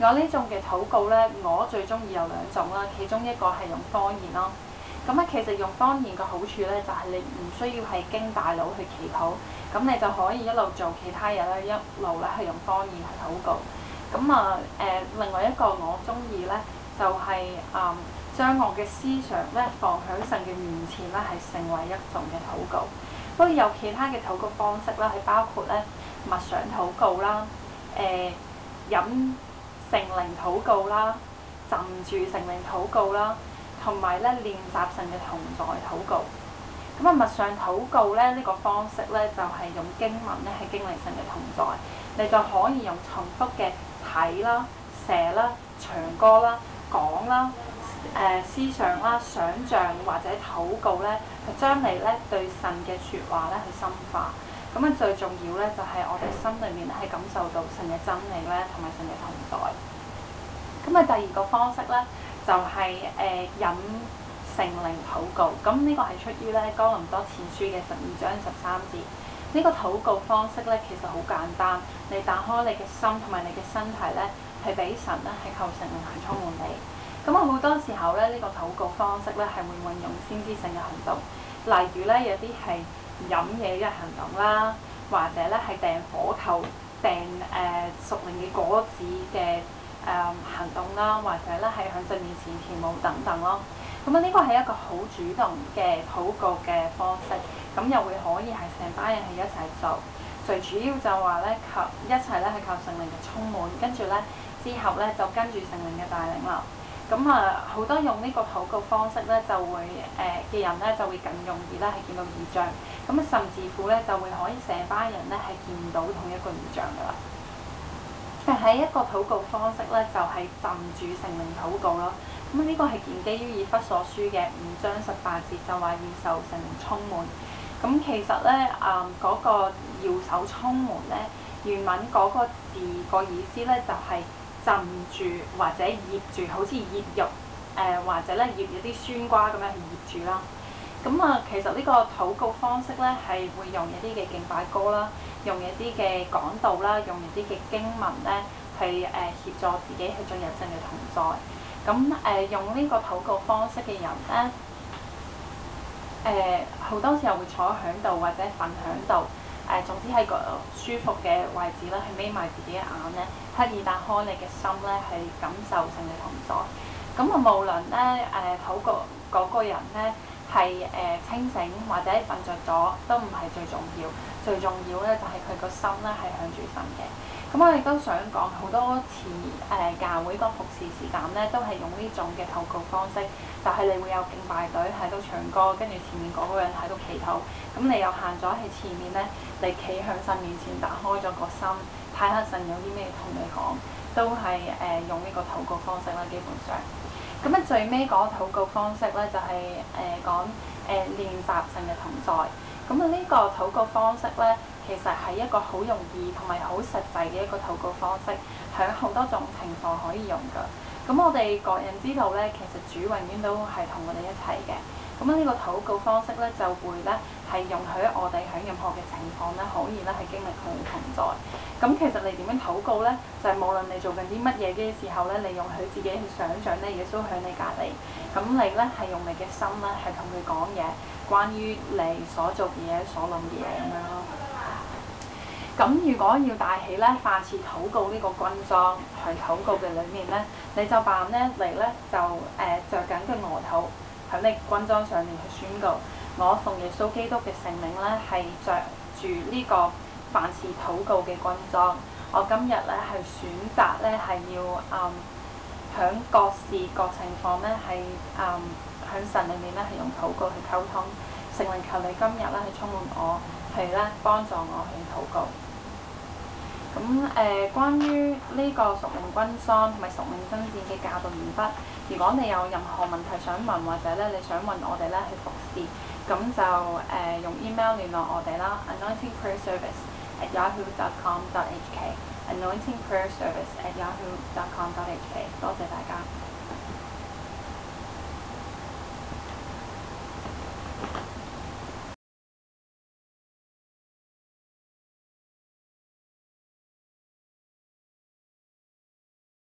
我呢種嘅禱告咧，我最中意有兩種啦，其中一個係用方言咯。咁其實用方言嘅好處咧，就係你唔需要係經大腦去祈禱，咁你就可以一路做其他嘢咧，一路咧係用方言去禱告。另外一個我中意咧，就係將我嘅思想咧放喺神嘅面前咧，係成為一種嘅禱告。不過有其他嘅禱告方式啦，係包括咧默想禱告啦，飲聖靈禱告啦，浸住聖靈禱告啦，同埋咧練習神嘅同在禱告。默想禱告咧呢個方式咧，就係用經文咧係經歷神嘅同在，你就可以用重複嘅睇啦、寫啦、唱歌啦、講啦、思想啦、想像或者禱告咧，係將你咧對神嘅説話咧去深化。最重要咧就係我哋心裏面係感受到神嘅真理咧，同埋神嘅同在。第二個方式咧就係飲聖靈禱告。呢個係出於咧哥林多前書嘅12章13節。呢個禱告方式咧其實好簡單，你打開你嘅心同埋你嘅身體咧，係俾神咧係求聖靈去充滿你。好多時候咧呢個禱告方式咧係會運用先知性嘅行動，例如咧有啲係飲嘢嘅行動啦，或者咧係掟火球、掟屬靈嘅果子嘅行動啦，或者咧係喺神面前跳舞等等咯。呢個係一個好主動嘅禱告嘅方式，又會可以係成班人係一齊做。最主要就話咧靠一齊咧係靠聖靈嘅充滿，跟住咧之後咧就跟住聖靈嘅帶領啦。好多用呢個禱告方式咧就會嘅人咧就會更容易咧係見到異象。甚至乎咧就會可以成班人咧係見到同一個異象噶啦。喺一個禱告方式咧，就係浸住聖靈禱告咯。呢個係建基於以弗所書嘅5章18節，就話要受聖靈充滿。其實咧，嗰個要受充滿咧，原文嗰個字個意思咧就係浸住或者醃住，好似醃肉或者咧醃一啲酸瓜咁樣去醃住啦。其實呢個禱告方式咧係會用一啲嘅敬拜歌啦，用一啲嘅講道啦，用一啲嘅經文咧去協助自己去進入神嘅同在。用呢個禱告方式嘅人咧，好多時候會坐喺度或者瞓喺度，總之係個舒服嘅位置咧，去眯埋自己嘅眼咧，刻意打開你嘅心咧，去感受神嘅同在。無論咧禱告嗰個人咧係清醒或者瞓着咗，都唔係最重要。最重要咧就係佢個心咧係向住神嘅。我亦都想講好多次教會個服侍時間咧，都係用呢種嘅禱告方式，就係你會有敬拜隊喺度唱歌，跟住前面嗰個人喺度祈禱。你又行咗喺前面咧，你企向神面前，打開咗個心，睇下神有啲咩同你講，都係用呢個禱告方式啦，基本上。最尾嗰個禱告方式咧，就係講練習神嘅同在。呢個禱告方式咧，其實係一個好容易同埋好實際嘅一個禱告方式，喺好多種情況可以用㗎。我哋各人知道咧，其實主永遠都係同我哋一齊嘅。呢個禱告方式咧，就會咧係容許我哋喺任何嘅情況咧，可以咧係經歷佢嘅同在。其實你點樣禱告咧，就係無論你做緊啲乜嘢嘅時候咧，你容許自己去想像咧，耶穌喺你隔離。你咧係用你嘅心咧係同佢講嘢，關於你所做嘅嘢、所諗嘅嘢咁樣咯。如果要帶起咧發似禱告呢個軍裝喺禱告嘅裏面咧，你就扮咧嚟咧就著緊嘅外套喺你軍裝上面去宣告：我奉耶穌基督嘅聖名咧係着住呢個凡事禱告嘅軍裝。我今日咧係選擇咧係要響各事各情況咧係響神裏面咧係用禱告去溝通。聖靈求你今日咧係充滿我，係咧幫助我去禱告。關於呢個屬靈軍裝同埋屬靈爭戰嘅教導完畢。如果你有任何問題想問，或者咧你想問我哋咧去服侍，咁就用 email 聯絡我哋啦。anointingprayerservice@yahoo.com.hk anointingprayerservice@yahoo.com.hk 多謝大家。